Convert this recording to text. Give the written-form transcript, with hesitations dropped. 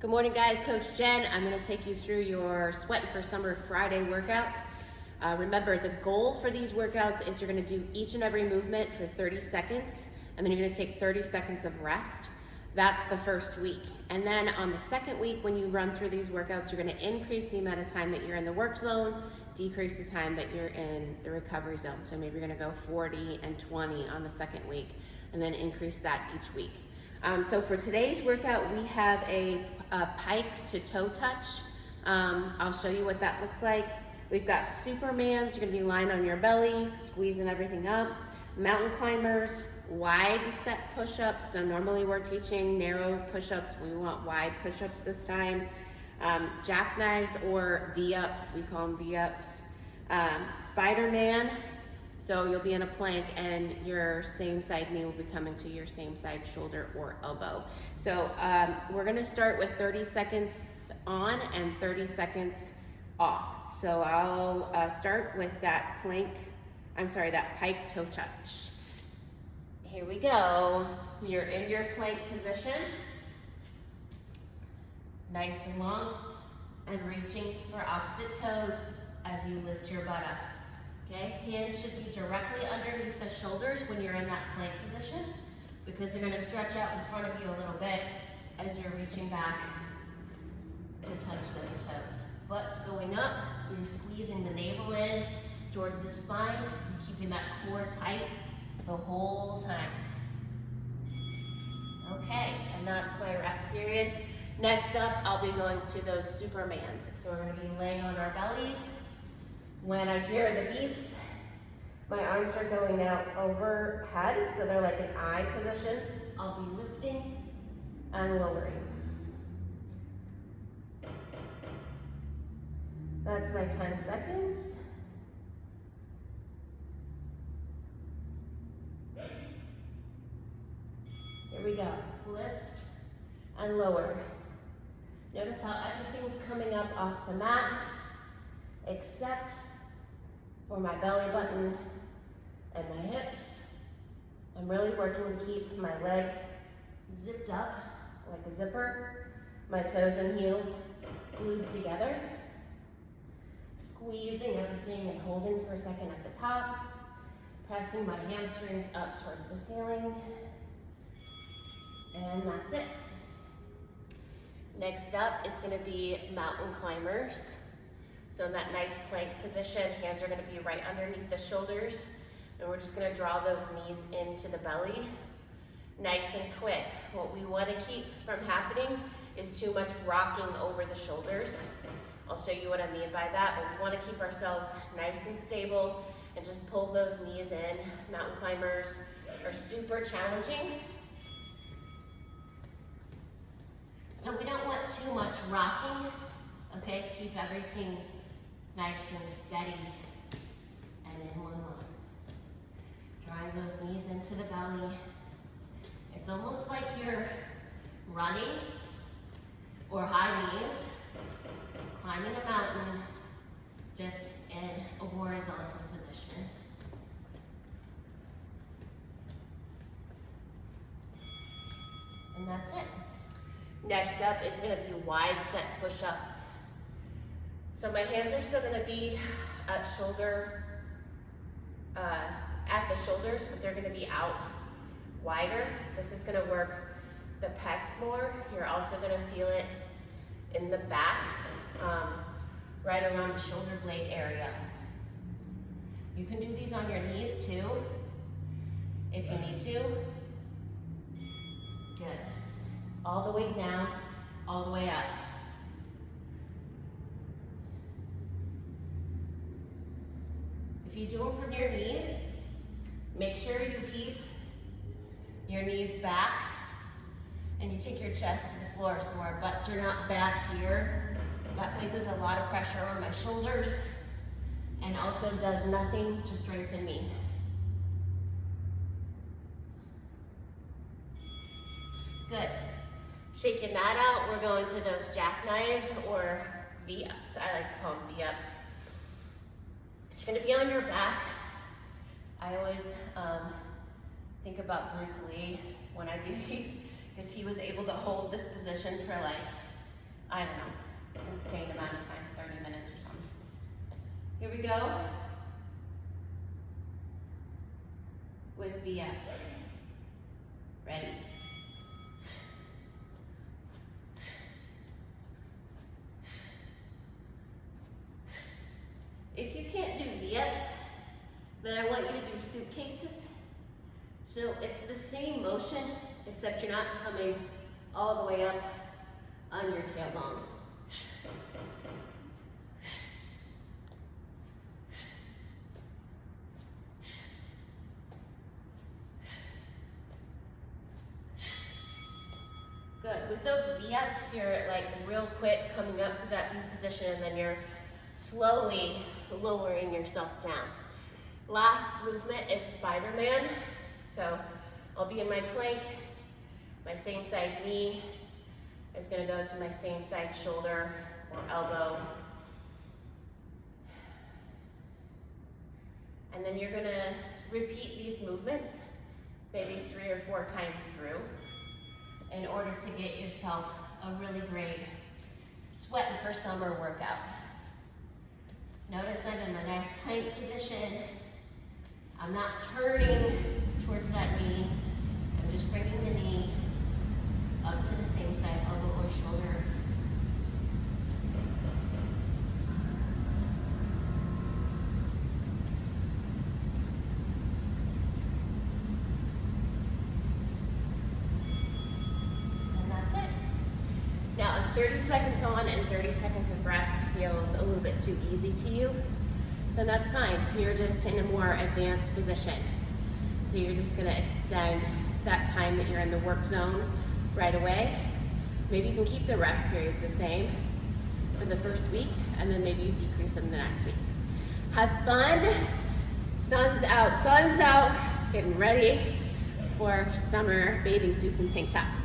Good morning, guys. Coach Jen. I'm going to take you through your Sweatin for Summer Friday workout. Remember, the goal for these workouts is you're going to do each and every movement for 30 seconds, and then you're going to take 30 seconds of rest. That's the first week. And then on the second week, when you run through these workouts, you're going to increase the amount of time that you're in the work zone, decrease the time that you're in the recovery zone. So maybe you're going to go 40 and 20 on the second week, and then increase that each week. So for today's workout, we have a pike to toe touch. I'll show you what that looks like. We've got Supermans. You're gonna be lying on your belly, squeezing everything up. Mountain climbers, wide set push-ups. So normally we're teaching narrow push-ups. We want wide push-ups this time. Jackknives or V-ups, we call them V-ups. Spider-Man. So you'll be in a plank and your same side knee will be coming to your same side shoulder or elbow. So we're gonna start with 30 seconds on and 30 seconds off. So I'll start with that that pike toe touch. Here we go. You're in your plank position. Nice and long, and reaching for opposite toes as you lift your butt up. Okay, hands should be directly underneath the shoulders when you're in that plank position, because they're gonna stretch out in front of you a little bit as you're reaching back to touch those toes. Butt's going up, you're squeezing the navel in towards the spine, you're keeping that core tight the whole time. Okay, and that's my rest period. Next up, I'll be going to those Supermans. So we're gonna be laying on our bellies. When I hear the beeps, my arms are going out overhead, so they're like an I position. I'll be lifting and lowering. That's my 10 seconds. Here we go. Lift and lower. Notice how everything's coming up off the mat, except for my belly button and my hips. I'm really working to keep my legs zipped up like a zipper, my toes and heels glued together, squeezing everything and holding for a second at the top, pressing my hamstrings up towards the ceiling, and that's it. Next up is going to be mountain climbers. So in that nice plank position, hands are going to be right underneath the shoulders, and we're just going to draw those knees into the belly. Nice and quick. What we want to keep from happening is too much rocking over the shoulders. I'll show you what I mean by that, but we want to keep ourselves nice and stable and just pull those knees in. Mountain climbers are super challenging. So we don't want too much rocking, okay? Keep everything nice and steady and in one line. Drawing those knees into the belly. It's almost like you're running or high knees, climbing a mountain, just in a horizontal position. And that's it. Next up is going to be wide set push-ups. So my hands are still going to be at the shoulders, but they're going to be out wider. This is going to work the pecs more. You're also going to feel it in the back, right around the shoulder blade area. You can do these on your knees too, if you need to. Good. All the way down, all the way up. If you do them from your knees, make sure you keep your knees back and you take your chest to the floor so our butts are not back here. That places a lot of pressure on my shoulders and also does nothing to strengthen me. Good. Shaking that out, we're going to those jackknives or V-ups. I like to call them V-ups. You're going to be on your back. I always think about Bruce Lee when I do these, because he was able to hold this position for like I don't know, insane amount of time, 30 minutes or something. Here we go. With VX. Ready. If you can't do VX, then I want you to do suitcases. So it's the same motion, except you're not coming all the way up on your tailbone. Good. With those VX, you're like real quick coming up to that V position, and then you're slowly lowering yourself down. Last movement is Spider-Man. So I'll be in my plank. My same side knee is going to go to my same side shoulder or elbow. And then you're going to repeat these movements maybe 3 or 4 times through in order to get yourself a really great Sweatin for Summer workout. Notice I'm in a nice plank position. I'm not turning towards that knee. I'm just bringing the knee up to the same side, elbow or shoulder. And that's it. Now, if 30 seconds on and 30 seconds of rest feels a little bit too easy to you, then that's fine. You're just in a more advanced position. So you're just gonna extend that time that you're in the work zone right away. Maybe you can keep the rest periods the same for the first week, and then maybe you decrease them the next week. Have fun. Sun's out, guns out, getting ready for summer bathing suits and tank tops.